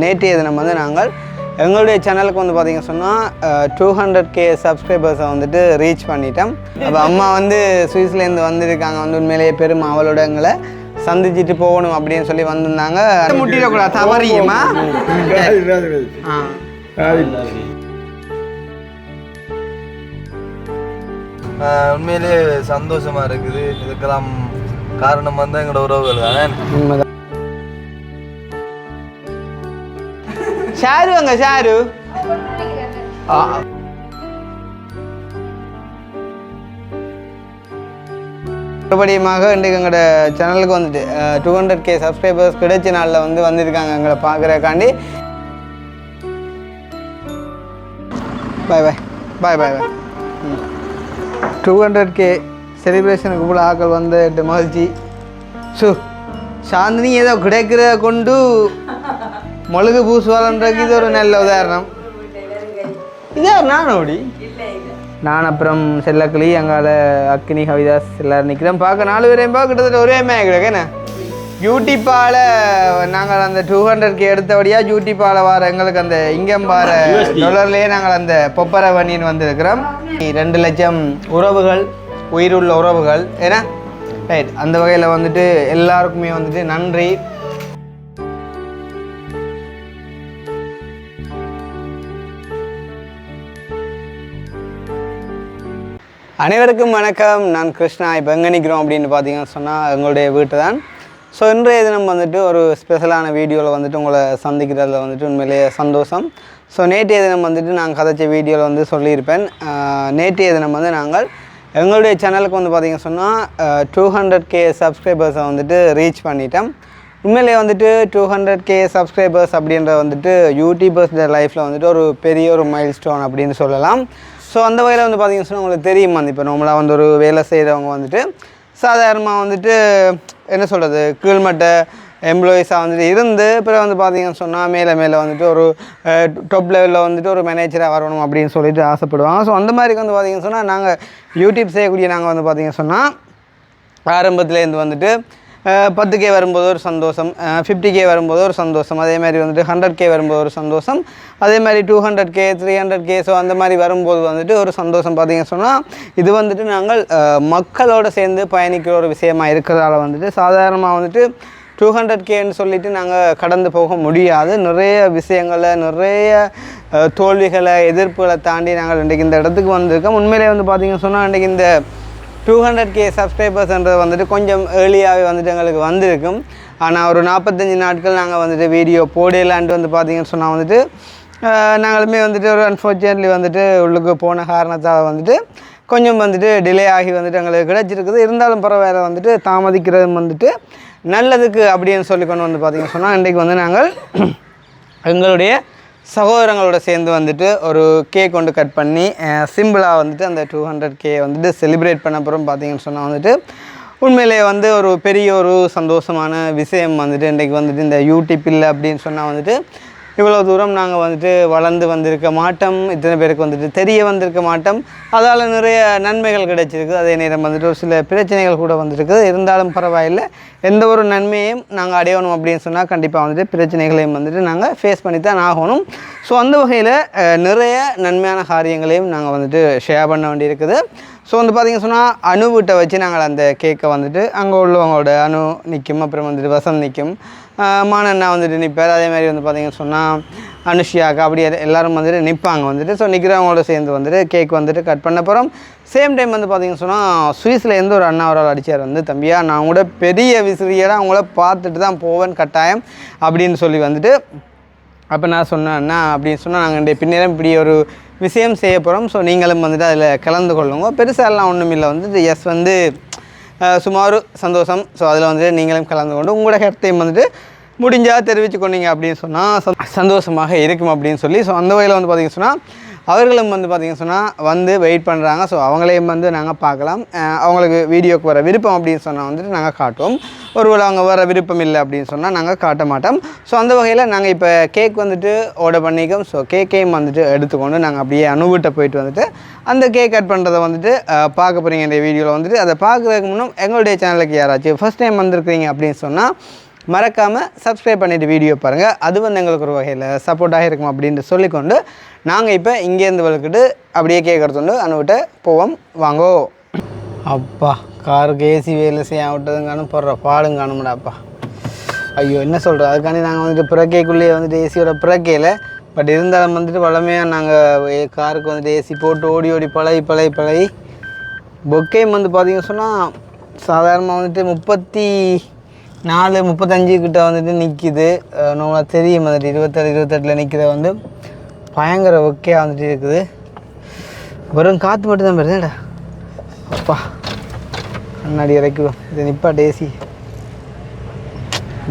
நேற்றைய தினம் வந்து நாங்கள் எங்களுடைய சேனலுக்கு வந்து பார்த்திங்க சொன்னால் 200K சப்ஸ்கிரைபர்ஸை வந்துட்டு ரீச் பண்ணிட்டோம். அப்போ அம்மா வந்து சுவிஸ்லேருந்து வந்திருக்காங்க, வந்து உண்மையிலேயே பெரும் அவளோட எங்களை சந்திச்சுட்டு போகணும் அப்படின்னு சொல்லி வந்திருந்தாங்க. முட்டிடக்கூடாது தவறியுமா? உண்மையிலே சந்தோஷமா இருக்குது. இதுக்கெல்லாம் காரணம் வந்து எங்களோட உறவுகள் தானே. உண்மைதான். ஷாரு அங்க ஷாரு மறுபடியுமாக இன்றைக்கு எங்களோட சேனலுக்கு வந்துட்டு 200K சப்ஸ்கிரைபர்ஸ் கிடைச்ச நாளில் வந்து வந்திருக்காங்க எங்களை பார்க்குறக்காண்டி. பாய் பாய் பாய் பாய் பாய். 200K செலிப்ரேஷனுக்கு கூட ஆக்கள் வந்து மகிழ்ச்சி. ஸோ சாந்தினி ஏதோ கிடைக்கிறத கொண்டு மொழுகு பூசுவாளன்றது இது ஒரு நல்ல உதாரணம். இதே ஒரு நானோடி நான் அப்புறம் செல்லக்கிளி அங்கால அக்கினி கவிதாஸ் எல்லோரும் நிற்கிறோம் பார்க்க 4 பேரையும் பார்க்க கிட்டத்தட்ட ஒரே மேக் என்ன யூடியூப்பால் நாங்கள் அந்த 200K எடுத்தபடியாக யூடியூப்பால் வர எங்களுக்கு அந்த இங்கம் வர டாலர்லேயே நாங்கள் அந்த பொப்பரை வண்டின்னு வந்திருக்கிறோம். 2 லட்சம் உறவுகள், உயிருள்ள உறவுகள் ஏன்னா ரைட். அந்த வகையில் வந்துட்டு எல்லாருக்குமே வந்துட்டு நன்றி. அனைவருக்கும் வணக்கம். நான் கிருஷ்ணா. இப்போ எங்கே நிற்கிறோம் அப்படின்னு பார்த்தீங்கன்னு சொன்னால் எங்களுடைய வீட்டு தான். ஸோ இன்றைய தினம் வந்துட்டு ஒரு ஸ்பெஷலான வீடியோவில் வந்துட்டு உங்களை சந்திக்கிறதுல வந்துட்டு உண்மையிலேயே சந்தோஷம். ஸோ நேற்றைய தினம் வந்துட்டு நாங்கள் கதைச்ச வீடியோவில் வந்து சொல்லியிருப்பேன். நேற்றைய தினம் வந்து நாங்கள் எங்களுடைய சேனலுக்கு வந்து பார்த்திங்கன்னு சொன்னால் 200K சப்ஸ்கிரைபர்ஸை வந்துட்டு ரீச் பண்ணிட்டோம். உண்மையிலே வந்துட்டு 200K சப்ஸ்கிரைபர்ஸ் அப்படின்ற வந்துட்டு யூடியூபர்ஸ் லைஃப்பில் வந்துட்டு ஒரு பெரிய ஒரு மைல் ஸ்டோன் அப்படின்னு சொல்லலாம். ஸோ அந்த வகையில் வந்து பார்த்திங்கன்னு சொன்னால் உங்களுக்கு தெரியுமா, இப்போ நம்மளாக வந்து ஒரு வேலை செய்கிறவங்க வந்துட்டு சாதாரணமாக வந்துட்டு என்ன சொல்கிறது கீழ்மட்ட எம்ப்ளாயீஸாக வந்துட்டு இருந்து பிறகு வந்து பார்த்திங்கன்னு சொன்னால் மேலே வந்துட்டு ஒரு டாப் லெவலில் வந்துட்டு ஒரு மேனேஜராக வரணும் அப்படின்னு சொல்லிட்டு ஆசைப்படுவாங்க. ஸோ அந்த மாதிரி வந்து பார்த்திங்கன்னு சொன்னால் நாங்கள் யூடியூப் செய்யக்கூடிய நாங்கள் வந்து பார்த்திங்கன்னு சொன்னால் ஆரம்பத்துலேருந்து வந்துட்டு 10K வரும்போது ஒரு சந்தோஷம், 50K வரும்போது ஒரு சந்தோஷம், அதே மாதிரி வந்துட்டு 100K வரும்போது ஒரு சந்தோஷம், அதே மாதிரி 200K 300K. ஸோ அந்த மாதிரி வரும்போது வந்துட்டு ஒரு சந்தோஷம். பார்த்திங்கன்னு சொன்னால் இது வந்துட்டு நாங்கள் மக்களோடு சேர்ந்து பயணிக்கிற ஒரு விஷயமாக இருக்கிறதால வந்துட்டு சாதாரணமாக வந்துட்டு 200Kன்னு சொல்லிவிட்டு நாங்கள் கடந்து போக முடியாது. நிறைய விஷயங்களை, நிறைய தோல்விகளை, எதிர்ப்புகளை தாண்டி நாங்கள் இன்றைக்கு இந்த இடத்துக்கு வந்திருக்கோம். உண்மையிலே வந்து பார்த்திங்கன்னு சொன்னால் இன்றைக்கி இந்த 200K சப்ஸ்கிரைபர்ஸ்ன்றது வந்துட்டு கொஞ்சம் ஏர்லியாகவே வந்துட்டு எங்களுக்கு வந்திருக்கும். ஆனால் ஒரு 45 நாட்கள் நாங்கள் வந்துட்டு வீடியோ போடலான்ட்டு வந்து பார்த்திங்கன்னு சொன்னால் வந்துட்டு நாங்களுமே வந்துட்டு ஒரு அன்ஃபார்ச்சுனேட்லி வந்துட்டு உள்ளுக்கு போன காரணத்தால் வந்துட்டு கொஞ்சம் வந்துட்டு டிலே ஆகி வந்துட்டு எங்களுக்கு கிடச்சிருக்குது. இருந்தாலும் பரவாயில்ல, வந்துட்டு தாமதிக்கிறது வந்துட்டு நல்லதுக்கு அப்படின்னு சொல்லி கொண்டு வந்து பார்த்திங்கன்னு சொன்னால் இன்றைக்கு வந்து நாங்கள் எங்களுடைய சகோதரங்களோட சேர்ந்து வந்துட்டு ஒரு கேக் கொண்டு கட் பண்ணி சிம்பிளாக வந்துட்டு அந்த 200K வந்துட்டு செலிப்ரேட் பண்ண அப்புறம் பார்த்திங்கன்னு சொன்னால் வந்துட்டு உண்மையிலே வந்து ஒரு பெரிய ஒரு சந்தோஷமான விஷயம் வந்துட்டு இன்றைக்கு வந்துட்டு இந்த யூடியூப் இல்லை அப்படின்னு சொன்னால் வந்துட்டு இவ்வளோ தூரம் நாங்கள் வந்துட்டு வளர்ந்து வந்திருக்க மாட்டோம், இத்தனை பேருக்கு வந்துட்டு தெரிய வந்திருக்க மாட்டோம். அதால் நிறைய நன்மைகள் கிடைச்சிருக்குது, அதே நேரம் வந்துட்டு ஒரு சில பிரச்சனைகள் கூட வந்துருக்குது. இருந்தாலும் பரவாயில்லை, எந்த ஒரு நன்மையும் நாங்கள் அடையணும் அப்படின்னு சொன்னால் கண்டிப்பாக வந்துட்டு பிரச்சனைகளையும் வந்துட்டு நாங்கள் ஃபேஸ் பண்ணி தான் ஆகணும். ஸோ அந்த வகையில் நிறைய நன்மையான காரியங்களையும் நாங்கள் வந்துட்டு ஷேர் பண்ண வேண்டியிருக்குது. ஸோ வந்து பார்த்திங்கன்னு சொன்னால் அணு வீட்டை வச்சு நாங்கள் அந்த கேக்கை வந்துட்டு அங்கே உள்ளவங்களோட அணு நிற்கும், அப்புறம் வந்துட்டு வசந்த் நிற்கும், மானண்ணா வந்துட்டு நிற்பார், அதே மாதிரி வந்து பார்த்திங்கன்னு சொன்னால் அனுஷியாக்கா அப்படி எல்லோரும் வந்துட்டு நிற்பாங்க வந்துட்டு. ஸோ நிற்கிறவங்களோட சேர்ந்து வந்துட்டு கேக் வந்துட்டு கட் பண்ண போகிறோம். சேம் டைம் வந்து பார்த்திங்கன்னு சொன்னால் சுவிஸ்லேருந்து ஒரு அண்ணா ஒரு அடித்தார் வந்து, தம்பியா நான் கூட பெரிய விசிறியெல்லாம் அவங்கள பார்த்துட்டு தான் போவேன் கட்டாயம் அப்படின்னு சொல்லி வந்துட்டு. அப்போ நான் சொன்னேன் அண்ணா அப்படின்னு சொன்னால் நாங்கள் பின்னேரம் இப்படி ஒரு விஷயம் செய்ய போகிறோம், ஸோ நீங்களும் வந்துட்டு அதில் கலந்து கொள்ளுங்க, பெருசாலாம் ஒன்றும் இல்லை வந்துட்டு எஸ் வந்து சுமார் சந்தோஷம். ஸோ அதில் வந்துட்டு நீங்களும் கலந்து கொண்டு உங்களோட கருத்தையும் வந்துட்டு முடிஞ்சால் தெரிவித்து கொண்டீங்க அப்படின்னு சொன்னால் சந்தோஷமாக இருக்கும் அப்படின்னு சொல்லி. ஸோ அந்த வகையில் வந்து பார்த்திங்கன்னு சொன்னால் அவர்களும் வந்து பார்த்திங்கன்னு சொன்னால் வந்து வெயிட் பண்ணுறாங்க. ஸோ அவங்களையும் வந்து நாங்கள் பார்க்கலாம். அவங்களுக்கு வீடியோக்கு வர விருப்பம் அப்படின்னு சொன்னால் வந்துட்டு நாங்கள் காட்டுவோம். ஒருவேளை அவங்க வர விருப்பம் இல்லை அப்படின்னு சொன்னால் நாங்கள் காட்ட மாட்டோம். ஸோ அந்த வகையில் நாங்கள் இப்போ கேக் வந்துட்டு ஆர்டர் பண்ணிக்கோம். ஸோ கேக்கையும் வந்துட்டு எடுத்துக்கொண்டு நாங்கள் அப்படியே அனுபவிட்ட போயிட்டு வந்துட்டு அந்த கேக் கட் பண்ணுறதை வந்துட்டு பார்க்க போகிறீங்க இந்த வீடியோவில் வந்துட்டு. அதை பார்க்குறதுக்கு முன்னும் எங்களுடைய சேனலுக்கு யாராச்சும் ஃபஸ்ட் டைம் வந்திருக்கிறீங்க அப்படின்னு சொன்னால் மறக்காமல் சப்ஸ்கிரைப் பண்ணிவிட்டு வீடியோ பாருங்கள். அது வந்து எங்களுக்கு ஒரு வகையில் சப்போர்ட்டாக இருக்கும் அப்படின்ட்டு சொல்லிக்கொண்டு நாங்கள் இப்போ இங்கேருந்து வளர்க்கிட்டு அப்படியே கேட்குறதுண்டு அனுவிட்ட போவோம் வாங்கோ. அப்பா காருக்கு ஏசி வேலை செய்ய விட்டதுங்கானும் போடுற பாடும் காணும்டாப்பா. ஐயோ என்ன சொல்கிறோம், அதுக்காண்டி நாங்கள் வந்துட்டு பிறக்கைக்குள்ளேயே வந்துட்டு ஏசியோட பிறக்கையில் பட் இருந்தாலும் வந்துட்டு வளமையாக நாங்கள் காருக்கு வந்துட்டு ஏசி போட்டு ஓடி ஓடி பழகி பொக்கையும் வந்து பார்த்திங்கன்னு சொன்னால் சாதாரணமாக வந்துட்டு 34 35 கிட்ட வந்துட்டு நிற்கிது. நம்மளாக தெரியும் வந்துட்டு 27 28 நிற்கிற வந்து பயங்கர ஒக்கையாக வந்துட்டு இருக்குது. வெறும் காற்று மட்டும்தான் வருதுடா. அப்பா கண்ணாடி இறக்குவோம். இது நிப்பாட்டு ஏசி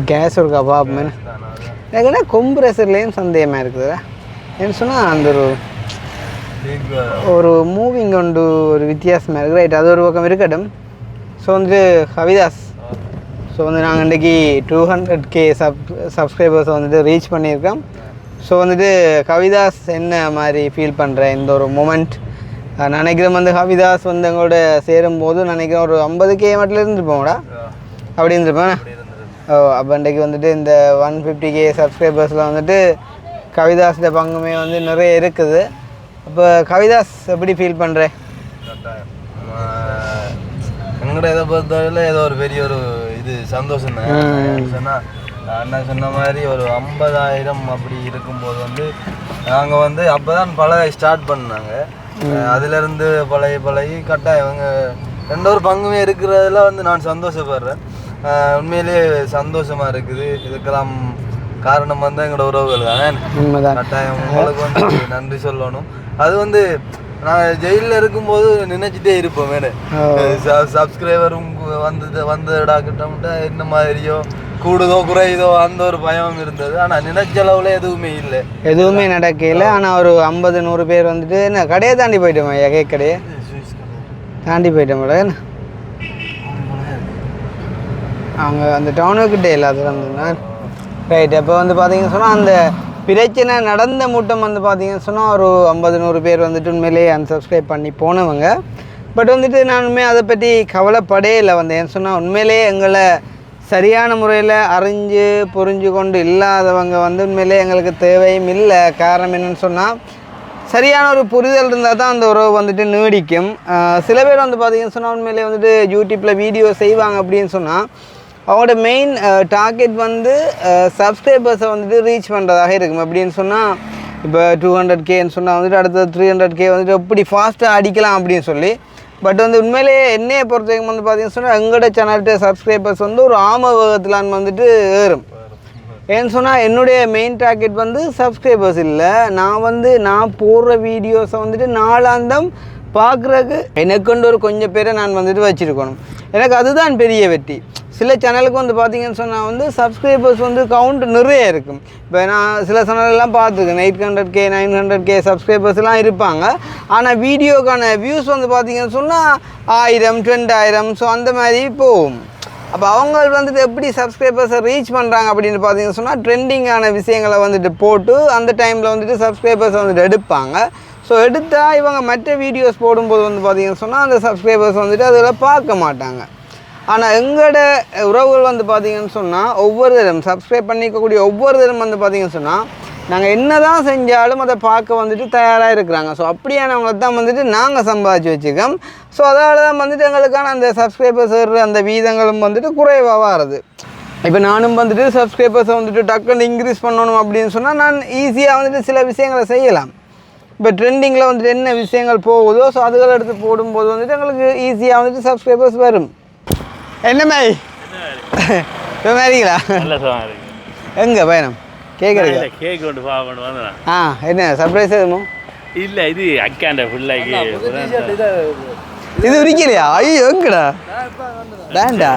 கேஸ் இருக்கா பாப்பமே. எனக்கு என்ன கொம்ப்ரெசர்லேயும் சந்தேகமாக இருக்குதுடா. ஏன்னு சொன்னால் அந்த ஒரு மூவிங் கொண்டு ஒரு வித்தியாசமாக இருக்குது. ரைட், அது ஒரு பக்கம் இருக்கட்டும். ஸோ வந்துட்டு கவிதாஸ், ஸோ வந்து நாங்கள் இன்றைக்கி 200K சப்ஸ்கிரைபர்ஸை வந்துட்டு ரீச் பண்ணியிருக்கோம். ஸோ வந்துட்டு கவிதாஸ் என்ன மாதிரி ஃபீல் பண்ணுறேன் இந்த ஒரு மொமெண்ட் நினைக்கிறேன். வந்து கவிதாஸ் வந்து எங்களோட சேரும்போது நினைக்கிறேன் ஒரு 50K மட்டும் இருந்துருப்போம்டா, அப்படி இருந்துருப்பேன். ஓ அப்போ இன்றைக்கி வந்துட்டு இந்த 150K சப்ஸ்கிரைபர்ஸில் வந்துட்டு கவிதாஸோட பங்குமே வந்து நிறைய இருக்குது. அப்போ கவிதாஸ் எப்படி ஃபீல் பண்ணுறேன்? எங்கள்கிட்ட இதை பொறுத்தவரையில் ஏதோ ஒரு பெரிய ஒரு இது சந்தோஷம் தான். சொன்னால் அண்ணா சொன்ன மாதிரி ஒரு 50,000 அப்படி இருக்கும்போது வந்து நாங்கள் வந்து அப்போ தான் பழக ஸ்டார்ட் பண்ணாங்க. அதுலேருந்து பழகி கட்டாயம் இவங்க ரெண்டு ஒரு பங்குமே இருக்கிறதுல வந்து நான் சந்தோஷப்படுறேன். உண்மையிலேயே சந்தோஷமாக இருக்குது. இதுக்கெல்லாம் காரணம் வந்து எங்களோட உறவுகள் தான். கட்டாயம் உங்களுக்கு வந்து நன்றி சொல்லணும். அது வந்து நான் ஜெயிலில் இருக்கும்போது நினைச்சிட்டே இருப்போம் மேடம், சப்ஸ்கிரைபரும் வந்தடாக்கிட்டோம்ட்டா என்ன மாதிரியோ கூடுதோ குறையுதோ அந்த ஒரு பயம் இருந்தது. ஆனால் நினைச்ச அளவில் எதுவுமே நடக்கல. ஆனால் ஒரு 50-100 பேர் வந்துட்டு என்ன கடையை தாண்டி போயிட்டோம். கேக் கடையை தாண்டி போயிட்டோம் மேடம். அவங்க அந்த டவுனுக்கிட்டே எல்லாத்துக்கும் வந்துன்னா ரைட். அப்போ வந்து பார்த்தீங்கன்னு சொன்னால் அந்த பிரச்சனை நடந்த மூட்டம் வந்து பார்த்தீங்கன்னு சொன்னால் ஒரு 50-100 பேர் வந்துட்டு உண்மையிலேயே அன்சப்ஸ்கிரைப் பண்ணி போனவங்க. பட் வந்துட்டு நான் உண்மையாக அதை பற்றி கவலைப்படே இல்லை. வந்து ஏன்னு சொன்னால் உண்மையிலேயே எங்களை சரியான முறையில் அறிஞ்சு புரிஞ்சு கொண்டு இல்லாதவங்க வந்து உண்மையிலே எங்களுக்கு தேவையும் இல்லை. காரணம் என்னென்னு சொன்னால் சரியான ஒரு புரிதல் இருந்தால் தான் அந்த உறவு வந்துட்டு நீடிக்கும். சில பேர் வந்து பார்த்திங்கன்னு சொன்னால் உண்மையிலே வந்துட்டு யூடியூப்பில் வீடியோ செய்வாங்க அப்படின்னு சொன்னால் அவங்களோட மெயின் டார்கெட் வந்து சப்ஸ்கிரைபர்ஸை வந்துட்டு ரீச் பண்ணுறதாக இருக்கும். அப்படின்னு சொன்னால் இப்போ 200Kன்னு சொன்னால் வந்துட்டு அடுத்தது 300K வந்துட்டு எப்படி ஃபாஸ்ட்டாக அடிக்கலாம் அப்படின்னு சொல்லி. பட் வந்து உண்மையிலேயே என்னையை பொறுத்த வரைக்கும் வந்து பார்த்தீங்கன்னு சொன்னால் எங்களோட சேனல்கிட்ட சப்ஸ்கிரைபர்ஸ் வந்து ஒரு ஆம வேகத்திலான் வந்துட்டு ஏறும். ஏன்னு சொன்னால் என்னுடைய மெயின் டார்கெட் வந்து சப்ஸ்கிரைபர்ஸ் இல்லை. நான் போடுற வீடியோஸை வந்துட்டு நாளாந்தம் பார்க்குறதுக்கு எனக்குண்டு ஒரு கொஞ்சம் பேரை நான் வந்துட்டு வச்சுருக்கணும். எனக்கு அதுதான் பெரிய வெற்றி. சில சேனலுக்கு வந்து பார்த்தீங்கன்னு சொன்னால் வந்து சப்ஸ்கிரைபர்ஸ் வந்து கவுண்ட் நிறைய இருக்கும். இப்போ நான் சில சேனலெல்லாம் பார்த்துருக்கேன் 800K 900K சப்ஸ்கிரைபர்ஸ்லாம் இருப்பாங்க. ஆனால் வீடியோக்கான வியூஸ் வந்து பார்த்தீங்கன்னு சொன்னால் 1000 20,000 ஸோ அந்த மாதிரி போகும். அப்போ அவங்க வந்துட்டு எப்படி சப்ஸ்கிரைபர்ஸை ரீச் பண்ணுறாங்க அப்படின்னு பார்த்தீங்கன்னு சொன்னால் ட்ரெண்டிங்கான விஷயங்களை வந்துட்டு போட்டு அந்த டைமில் வந்துட்டு சப்ஸ்கிரைபர்ஸ் வந்துட்டு எடுப்பாங்க. ஸோ எடுத்தால் இவங்க மற்ற வீடியோஸ் போடும்போது வந்து பார்த்தீங்கன்னு சொன்னால் அந்த சப்ஸ்கிரைபர்ஸ் வந்துட்டு அதில் பார்க்க மாட்டாங்க. ஆனால் எங்களோட உறவுகள் வந்து பார்த்திங்கன்னு சொன்னால் ஒவ்வொரு தரம் சப்ஸ்கிரைப் பண்ணிக்கக்கூடிய ஒவ்வொரு தரம் வந்து பார்த்திங்கன்னு சொன்னால் நாங்கள் என்ன தான் செஞ்சாலும் அதை பார்க்க வந்துட்டு தயாராக இருக்கிறாங்க. ஸோ அப்படியானவங்களை தான் வந்துட்டு நாங்கள் சம்பாதிச்சு வச்சுக்கோம். ஸோ அதனால தான் வந்துட்டு எங்களுக்கான அந்த சப்ஸ்கிரைபர்ஸ் அந்த வீதங்களும் வந்துட்டு குறைவாக வருது. இப்போ நானும் வந்துட்டு சப்ஸ்கிரைபர்ஸை வந்துட்டு டக்குன்னு இன்க்ரீஸ் பண்ணணும் அப்படின்னு சொன்னால் நான் ஈஸியாக வந்துட்டு சில விஷயங்களை செய்யலாம். இப்போ ட்ரெண்டிங்கில் வந்துட்டு என்ன விஷயங்கள் போகுதோ ஸோ அதுகளை எடுத்து போடும்போது வந்துட்டு எங்களுக்கு ஈஸியாக வந்துட்டு சப்ஸ்கிரைபர்ஸ் வரும். என்ன மாதிரி மாதிரிங்களா? எங்கே பயணம் கேட்குறீங்க? கேக் கொண்டு வந்தேன். என்ன சர்ப்ரைஸ் எதுவும் இல்லை, இது அக்காண்ட ஃபுல்லாகி இது உரிக்கலையா? ஐயோ எங்கடா வேண்டா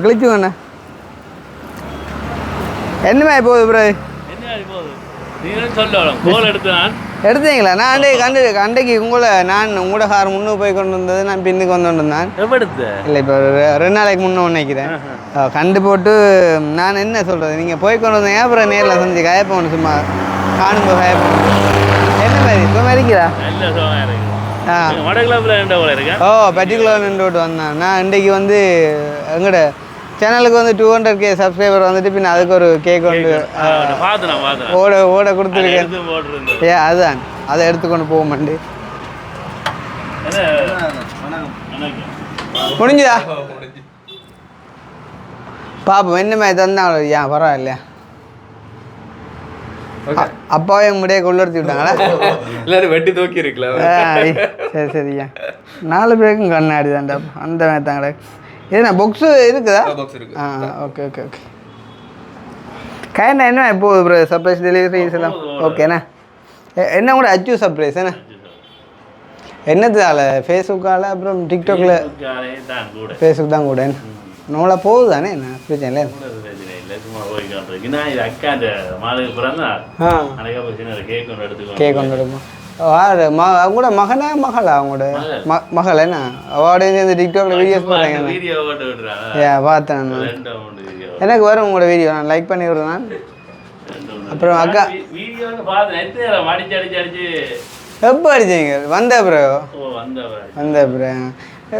கிழிச்சுங்கண்ணா. என்ன மாதிரி போகுது ப்ரோ? என்ன போகுது நீங்கள் சொல்லணும். கோல் எடுத்தீங்களா? நான் அன்றைக்கு உங்களோட கார் முன்னுக்கு போய் கொண்டு வந்தது நான் பின்னுக்கு வந்து வந்தேன். இல்லை இப்போ 2 நாளைக்கு முன்னே நினைக்கிறேன். கண்டு போட்டு நான் என்ன சொல்கிறது, நீங்கள் போய் கொண்டு வந்தீங்க அப்புறம் நேரில் செஞ்சு கயப்போன்னு சும்மா காணும்போது கயப்போம். என்ன மாதிரி இப்போ மாதிரிக்கிறா? ஓ பர்டிகுலர் நின்று விட்டு வந்தேன். நான் இன்றைக்கு வந்து எங்கள்ட சேனலுக்கு வந்து 200K சப்ஸ்கிரைபர் வந்துட்டு பின்ன அதுக்கு ஒரு கேக் வந்து பார்த்தேன் ஓட கொடுத்துருக்கேன். எடுத்து போட்டுருந்தேன். ஏ அதுதான் அதை எடுத்துக்கொண்டு போக மாட்டேன். முடிஞ்சுதா பாப்போம் என்ன மாதிரி தந்தாங்களோ ஏன் பரவாயில்லையா அப்பாவே முடிய கொள்ளடுத்தி விட்டாங்களா எல்லாரும் வெட்டி தூக்கி இருக்கலாம். சரி சரியா 4 பேருக்கும் கண்ணாடி தான்டா அந்த மாதிரி தான் கிடக்கு. இதுண்ணா பொக்ஸு இருக்குதா? ஆ ஓகே ஓகே ஓகே கைண்ணா என்ன போகுது ப்ரோ சர்ப்ரைஸ் டெலிவரிஸ் எல்லாம் ஓகேண்ணா என்ன கூட அச்சு சர்ப்ரைஸ் என்ன என்னதுதால ஃபேஸ்புக்கால் அப்புறம் டிக்டாக்ல ஃபேஸ்புக் தான் கூட நம்மளா போகுது தானே என்ன பிரச்சனை இல்லை. கேக் கொண்டு எடுப்போம் அவங்களோட மகனா மகளா அவங்களோட மகள் என்ன அவட இந்த டிக்டாக்ல வீடியோஸ் போடுறாங்க பார்த்தேன் எனக்கு வரும் உங்களோட வீடியோ நான் லைக் பண்ணி விடுறேன் நான். அப்புறம் அக்கா எப்போ அடிச்சீங்க வந்த அப்புறம்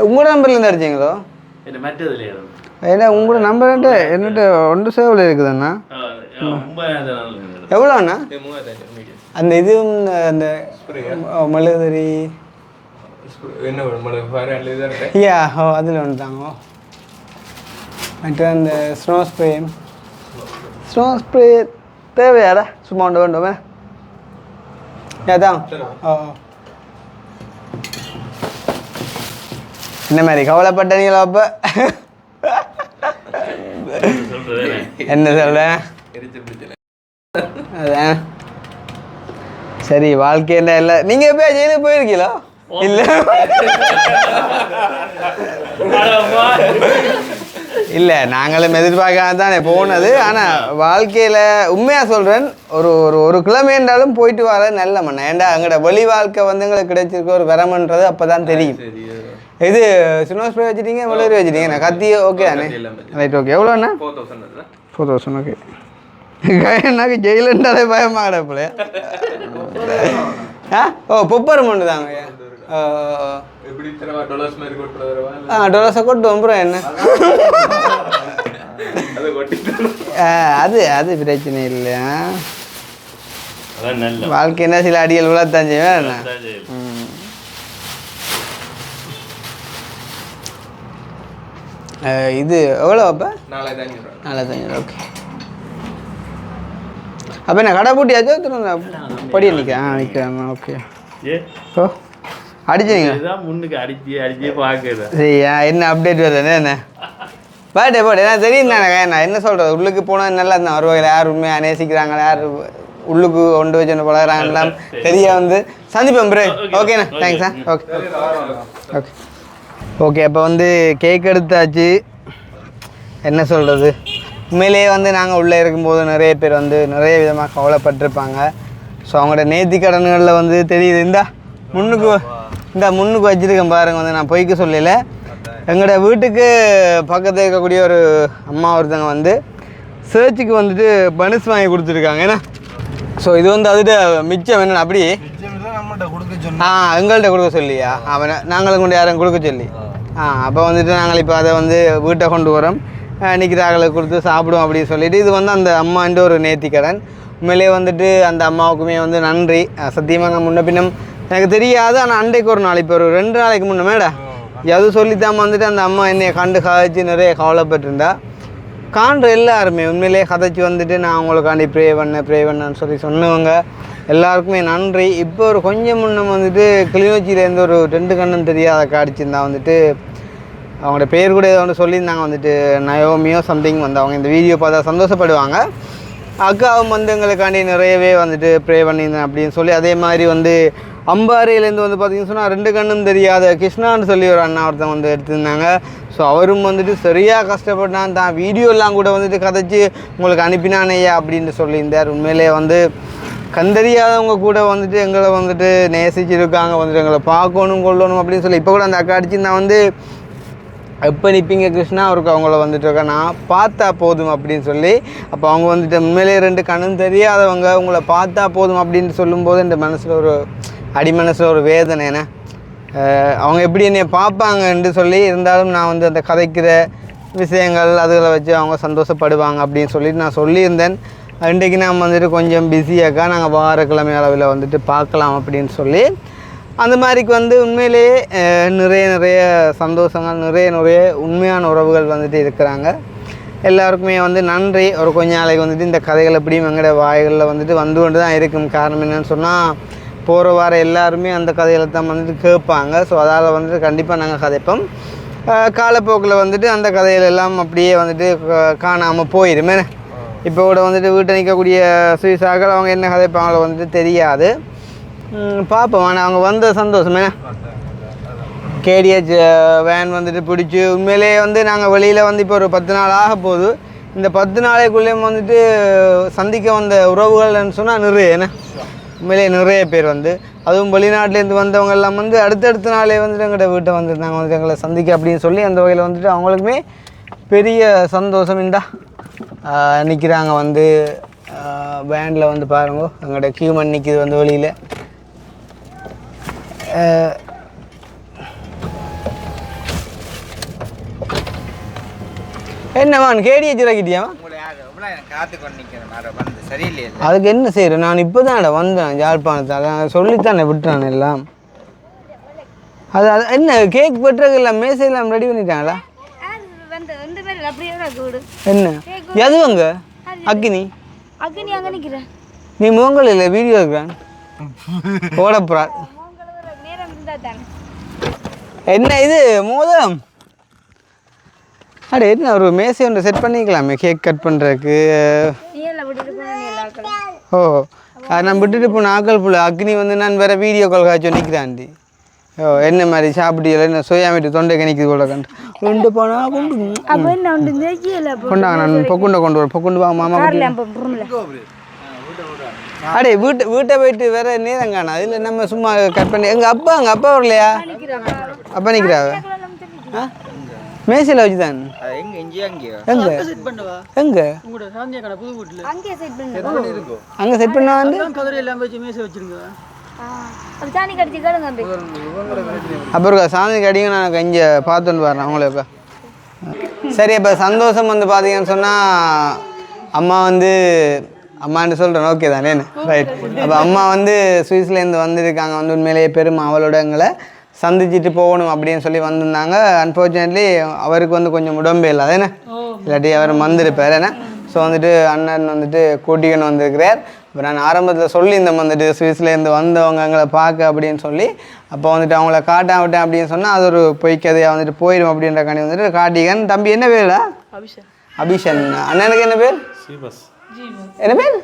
உங்களோட நம்பர்லேருந்து அடிச்சிங்களோ ஏன்னா உங்களோட நம்பர் என்னட்டு ஒன்று சேவில் இருக்குதுண்ணா எவ்வளோண்ணா அந்த இதுவும் அந்த மிளகுதறி ஐயா ஓ அதில் ஒன்று தாங்க மற்ற அந்த ஸ்னோ ஸ்ப்ரே தேவையாடா சும்மா ஒன்று வேண்டுமே அதான் ஓ என்ன மாதிரி கவலைப்பட்டீங்களா அப்போ என்ன சொல்கிறேன் அதான் சரி வாழ்க்கையில் இல்லை நீங்கள் எப்போ ஜெயிலுக்கு போயிருக்கீங்களோ இல்லை இல்லை நாங்களும் எதிர்பார்க்காம தானே போனது. ஆனால் வாழ்க்கையில் உண்மையாக சொல்கிறேன் ஒரு ஒரு ஒரு கிழமை என்றாலும் போயிட்டு வர நல்ல மண்ணா ஏண்டா எங்களோட வெளி வாழ்க்கை வந்து எங்களுக்கு கிடைச்சிருக்க ஒரு வரமன்றது அப்போ தான் தெரியும். இது சினிமா ஸ்ப்ரே வச்சுட்டீங்க எவ்வளோ வச்சுட்டீங்க நான் கத்தியோ ஓகே தானே ரைட் ஓகே எவ்வளோண்ணா 4000 ஓகே எனக்கு ஜெயிலுன்றாலே பயமாகட போல ஓ பொப்பர் மண்டு தாங்க டொலஸை கொட்டு அப்புறம் என்ன அது அது பிரச்சனை இல்லையா வாழ்க்கை என்ன சில அடிகள் விழத்தான் செய்வேன் என்ன இது எவ்வளோ அப்போ 4500 ஓகே அப்போ என்ன கடை பூட்டியாச்சோ படி நிற்கிறேன் ஓகே ஓ அடிச்சிங்க முன்னுக்கு அடிச்சு பார்க்குது சரியா என்ன அப்டேட் வருது என்ன பாட்டே நான் தெரியும் தானே நான் என்ன சொல்கிறது உள்ளுக்கு போனால் நல்லா இருந்தால் வருவாங்க யார் உண்மையாக நேசிக்கிறாங்க யார் உள்ளுக்கு கொண்டு வச்சு பழகிறாங்கலாம் தெரிய வந்து சந்திப்பேன் ப்ரே ஓகேண்ணா தேங்க்ஸா ஓகே ஓகே ஓகே அப்போ வந்து கேக் எடுத்தாச்சு என்ன சொல்கிறது உண்மையிலேயே வந்து நாங்கள் உள்ளே இருக்கும்போது நிறைய பேர் வந்து நிறைய விதமாக கவலைப்பட்டிருப்பாங்க. ஸோ அவங்களோட நேர்த்தி கடன்களில் வந்து தெரியுது முன்னுக்கு வச்சுருக்கேன் பாருங்கள் வந்து நான் பொய்க்க சொல்லல எங்களோட வீட்டுக்கு பக்கத்தில் இருக்கக்கூடிய ஒரு அம்மா ஒருத்தவங்க வந்து சர்ச்சுக்கு வந்துட்டு பனிஸ் வாங்கி கொடுத்துருக்காங்க ஏன்னா ஸோ இது வந்து அதுட்டு மிச்சம் என்னென்ன அப்படி எங்கள்கிட்ட கொடுக்க சொல்லியா அவனை நாங்களும் கொண்டு யாரும் கொடுக்க சொல்லி அப்போ வந்துட்டு நாங்கள் இப்போ அதை வந்து வீட்டை கொண்டு வரோம் நிற்கிறாங்களை கொடுத்து சாப்பிடுவோம் அப்படின்னு சொல்லிட்டு இது வந்து அந்த அம்மான்ற ஒரு நேர்த்திக்கடன். உண்மையிலே வந்துட்டு அந்த அம்மாவுக்குமே வந்து நன்றி சத்தியமாக நான் முன்ன பின்னம் எனக்கு தெரியாது. ஆனால் அன்றைக்கு ஒரு நாள் இப்போ ஒரு 2 நாளைக்கு முன்னமேடா எது சொல்லித்தாம வந்துட்டு அந்த அம்மா என்னையை கண்டு கதைச்சி நிறைய கவலைப்பட்டிருந்தா காண்ற எல்லாருமே உண்மையிலே கதைச்சி வந்துட்டு நான் அவங்களுக்காண்டி ப்ரே பண்ணேன்னு சொல்லி சொன்னவங்க எல்லாருக்குமே நன்றி. இப்போ ஒரு கொஞ்சம் முன்னம் வந்துட்டு கிளிநொச்சியிலேருந்து ஒரு 2 கண்ணும் தெரியாத காடிச்சிருந்தா வந்துட்டு அவங்களோட பேர் கூட ஏதோ ஒன்று சொல்லியிருந்தாங்க வந்துட்டு நயோமியோ சம்திங் வந்து அவங்க இந்த வீடியோ பார்த்தா சந்தோஷப்படுவாங்க. அக்காவும் வந்து எங்களுக்காண்டி நிறையவே வந்துட்டு ப்ரே பண்ணியிருந்தேன் அப்படின்னு சொல்லி அதே மாதிரி வந்து அம்பாறையிலேருந்து வந்து பார்த்திங்கன்னு சொன்னால் 2 கண்ணும் தெரியாத கிருஷ்ணான்னு சொல்லி ஒரு அண்ணா ஒருத்தன் வந்து எடுத்திருந்தாங்க. ஸோ அவரும் வந்துட்டு சரியாக கஷ்டப்பட்டான் தான் வீடியோலாம் கூட வந்துட்டு கதைச்சி உங்களுக்கு அனுப்பினானேயா அப்படின்ட்டு சொல்லியிருந்தார். உண்மையிலே வந்து கண்டறியாதவங்க கூட வந்துட்டு எங்களை வந்துட்டு நேசிச்சிருக்காங்க வந்துட்டு எங்களை பார்க்கணும் கொள்ளணும் அப்படின்னு சொல்லி இப்போ கூட அந்த அக்கா அடிச்சு நான் வந்து எப்போ நிற்பீங்க கிருஷ்ணா அவருக்கு அவங்கள வந்துட்டு இருக்கா நான் பார்த்தா போதும் அப்படின்னு சொல்லி அப்போ அவங்க வந்துட்டு உண்மையிலே 2 கண்ணும் தெரியாதவங்க உங்களை பார்த்தா போதும் அப்படின்ட்டு சொல்லும்போது இந்த மனசில் ஒரு அடிமனசில் ஒரு வேதனைண்ணே அவங்க எப்படி என்னை பார்ப்பாங்கன்னு சொல்லி இருந்தாலும் நான் வந்து அந்த கதைக்கிற விஷயங்கள் அதுகளை வச்சு அவங்க சந்தோஷப்படுவாங்க அப்படின்னு சொல்லிட்டு நான் சொல்லியிருந்தேன். இன்றைக்கு நான் வந்துட்டு கொஞ்சம் பிஸியாக்கா நாங்கள் வாரக்கிழமை அளவில் வந்துட்டு பார்க்கலாம் அப்படின்னு சொல்லி அந்த மாதிரிக்கு வந்து உண்மையிலேயே நிறைய சந்தோஷங்கள் நிறைய உண்மையான உறவுகள் வந்துட்டு இருக்கிறாங்க. எல்லாருக்குமே வந்து நன்றி. ஒரு கொஞ்ச நாளைக்கு வந்துட்டு இந்த கதைகள் எப்படியும் எங்களோட வாய்களில் வந்துட்டு வந்து கொண்டு தான் இருக்கும். காரணம் என்னென்னு சொன்னால் போகிற வார எல்லாருமே அந்த கதைகளை தான் வந்துட்டு கேட்பாங்க. ஸோ அதால் வந்துட்டு கண்டிப்பாக நாங்கள் கதைப்போம். காலப்போக்கில் வந்துட்டு அந்த கதைகள் எல்லாம் அப்படியே வந்துட்டு காணாமல் போயிடுமே. இப்போ கூட வந்துட்டு வீட்டை நிற்கக்கூடிய சுவிசாக்கள் அவங்க என்ன கதைப்பாங்களோ வந்துட்டு தெரியாது. பார்ப்போம். ஆனால் அவங்க வந்த சந்தோஷமே. கேடிஹெச் வேன் வந்துட்டு பிடிச்சி உண்மையிலேயே வந்து நாங்கள் வெளியில் வந்து இப்போ ஒரு 10 நாள் ஆக போகுது. இந்த 10 நாளைக்குள்ளேயும் வந்துட்டு சந்திக்க வந்த உறவுகள்னு சொன்னால் நிறைய உண்மையிலேயே நிறைய பேர் வந்து அதுவும் வெளிநாட்டிலேருந்து வந்தவங்க எல்லாம் வந்து அடுத்தடுத்த நாளே வந்துட்டு எங்கள்கிட்ட வீட்டை வந்துருந்தாங்க வந்துட்டு எங்களை சந்திக்க அப்படின்னு சொல்லி அந்த வகையில் வந்துட்டு அவங்களுக்குமே பெரிய சந்தோஷம். இந்தா நிற்கிறாங்க வந்து வேனில் வந்து பாருங்க எங்களோட கியூமன் நிற்கிது வந்து வெளியில். என்னவான் கேடிஹெச் இறக்கிட்டியாமா? அதுக்கு என்ன செய்கிறேன் நான் இப்போ தான் வந்தேன் யாழ்ப்பாணத்தால் சொல்லித்தானே விட்டுறான் எல்லாம். அது அது என்ன கேக் வெட்டுறதுக்கு எல்லாம் மேசையெல்லாம் ரெடி பண்ணிட்டாங்களா? என்ன எதுவங்க அக்கினி நீ முகங்கள் இல்லை வீடியோ இருக்கிறான் ஓடப்புறா. என்ன இது மோதம்? அடே என்ன ஒரு மேசை ஒன்று செட் பண்ணிக்கலாமே கேக் கட் பண்ணுறதுக்கு. ஓ நான் விட்டுட்டு போன ஆக்கள் புள்ள அக்னி வந்து நான் வேறு வீடியோ கால் காய்ச்சி நிற்கிறான்டி. ஓ என்ன மாதிரி சாப்பிட்டீங்களா என்ன சோயாமிட்டு தொண்டை கணிக்குது போல கண்டு கொண்டு போனால் கொண்டாங்க. நான் பொக்குண்டை கொண்டு வரேன். பொக்குண்டு வா மாமா. அடே வீட்டை போயிட்டு வேற நேரம் காணா. இல்லை நம்ம சும்மா கட் பண்ணி எங்கள் அப்பா வரலையா? அப்பா நிற்கிறாவ மேசையில் வச்சு தான் எங்கே அங்கே செட் பண்ணா வந்து அப்புறம் சாமி கடிங்க நான் இங்கே பார்த்துட்டு வரேன் அவங்களுக்கு. சரி இப்போ சந்தோஷம் வந்து பார்த்தீங்கன்னு சொன்னால் அம்மான்னு சொல்கிறேன் ஓகே தானே ரைட். அப்போ அம்மா வந்து சுவிஸ்லேருந்து வந்திருக்காங்க வந்து உண்மையிலேயே பெரும் அவளோட எங்களை சந்திச்சுட்டு போகணும் அப்படின்னு சொல்லி வந்திருந்தாங்க. அன்ஃபார்ச்சுனேட்லி அவருக்கு வந்து கொஞ்சம் உடம்பே இல்லை அதேண்ணே இல்லாட்டி அவர் வந்திருப்பார் என்ன. ஸோ வந்துட்டு அண்ணன் வந்துட்டு கூட்டிக்கணும் வந்திருக்கிறார். இப்போ நான் ஆரம்பத்தில் சொல்லியிருந்தேன் வந்துட்டு சுவிஸ்லேருந்து வந்தவங்க எங்களை பார்க்க அப்படின்னு சொல்லி. அப்போ வந்துட்டு அவங்கள காட்ட விட்டேன் அப்படின்னு சொன்னால் அது ஒரு பொய்க்கதையாக வந்துட்டு போயிடும் அப்படின்ற காணி வந்துட்டு காட்டிக்கன். தம்பி என்ன பேருடா? அபிஷன். அண்ணனுக்கு என்ன பேர்? என்ன பேர்?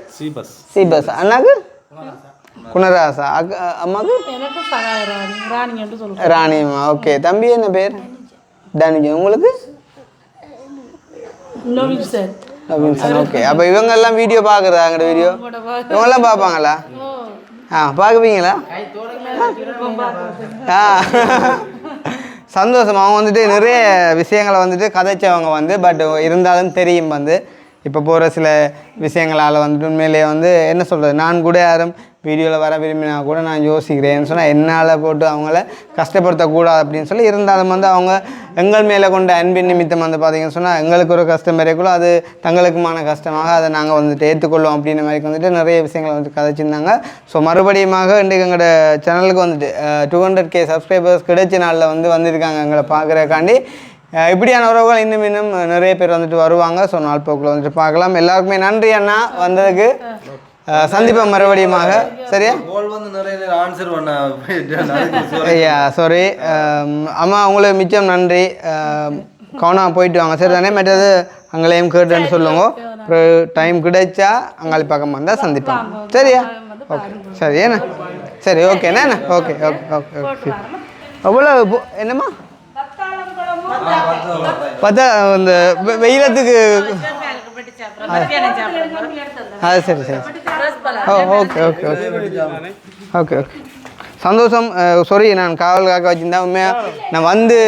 சீபஸ். அண்ணாக்கு குணராசா. அம்மாக்கு ராணிமா. ஓகே. தம்பி என்ன பேர்? தனுஜன். உங்களுக்கு? நவீன்சன். ஓகே. அப்போ இவங்க எல்லாம் வீடியோ பார்க்குறதா? எங்கள்ட வீடியோ இவங்கெல்லாம் பார்ப்பாங்களா? பார்க்குவீங்களா? சந்தோஷம். அவங்க வந்துட்டு நிறைய விஷயங்களை வந்துட்டு கதைச்சவங்க வந்து பட் இருந்தாலும் தெரியும் வந்து இப்போ போகிற சில விஷயங்களால் வந்துட்டு உண்மையிலேயே வந்து என்ன சொல்கிறது நான் கூட யாரும் வீடியோவில் வர விரும்பினா கூட நான் யோசிக்கிறேன்னு சொன்னால் என்னால் போட்டு அவங்கள கஷ்டப்படுத்தக்கூடாது அப்படின்னு சொல்லி இருந்தாலும் வந்து அவங்க எங்கள் மேலே கொண்ட அன்பின் நிமித்தம் வந்து பார்த்திங்கன்னு சொன்னால் எங்களுக்கு ஒரு கஷ்டம் வரைக்குள்ள அது தங்களுக்குமான கஷ்டமாக அதை நாங்கள் வந்துட்டு ஏற்றுக்கொள்வோம் அப்படின்ற மாதிரி வந்துட்டு நிறைய விஷயங்களை வந்து கதைச்சிருந்தாங்க. ஸோ மறுபடியுமாக இன்றைக்கு எங்களோட சேனலுக்கு வந்துட்டு 200K சப்ஸ்கிரைபர்ஸ் கிடைச்ச நாளில் வந்திருக்காங்க எங்களை பார்க்குறக்காண்டி. இப்படியான உறவுகள் இன்னும் நிறைய பேர் வந்துட்டு வருவாங்க. ஸோ நாள் போக்கில் வந்துட்டு பார்க்கலாம். எல்லாருக்குமே நன்றி அண்ணா வந்ததுக்கு. சந்திப்போம் மறுபடியுமாக. சரியா? ஐயா சாரி அம்மா உங்களுக்கு மிச்சம் நன்றி. கவனம் போயிட்டு வாங்க சரி தானே. மற்றது அங்களையும் கேட்டுன்னு சொல்லுங்க. அப்புறம் டைம் கிடைச்சா அங்காளி பக்கம் வந்தால் சந்திப்போம். சரியா? ஓகே சரி ஏண்ணா சரி ஓகேண்ணா. Okay okay okay okay. அவ்வளோ என்னம்மா பார்த்தா இந்த வெயிலத்துக்கு அது சரி சரி oh okay okay okay okay okay சந்தோஷம். சாரி நான் காவல் காக்க வச்சுருந்தேன். உண்மையாக நான் வந்து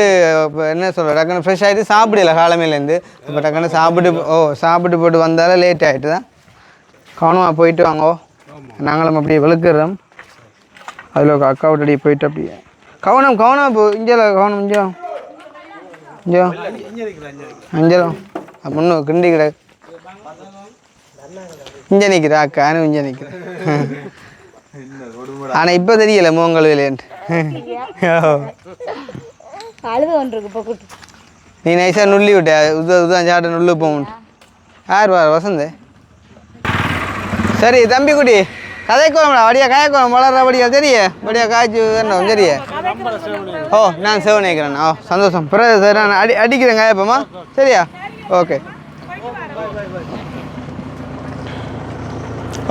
இப்போ என்ன சொல்கிறேன் டக்குன்னு ஃப்ரெஷ் ஆகிட்டு சாப்பிடல காலமையிலேருந்து. இப்போ டக்குன்னு சாப்பிட்டு போட்டு வந்தாலும் லேட் ஆகிட்டு தான். கவனமாக போயிட்டு வாங்கோ. நாங்களும் அப்படியே வெளுக்கிறோம். அதில் அக்கா விட்டடி போயிட்டு அப்படியே கவனம் இப்போ இங்கே கவனம் இங்கே ஐயோ அஞ்சலும் முன்னு கிண்டி கிட இங்கே நிற்கிறா அக்கானு இங்கே நிற்கிறேன். ஆனால் இப்போ தெரியல மோங்கல் விலையன்ட்டு. நீ நைஸாக நுள்ளி விட்ட உதான் சாட்ட நுள்ளு போகும். யார் வா வசந்த்? சரி தம்பி குட்டி கதைக்கோம்டா வடியா காயக்கோம் வளர்ற வடியா தெரிய வடியா காய்ச்சி வேண்டாம் தெரிய. ஓ நான் சேவ் நினைக்கிறேன். ஓ சந்தோஷம். பிறகு சரி நான் அடிக்கிறேன் காயப்போமா சரியா? ஓகே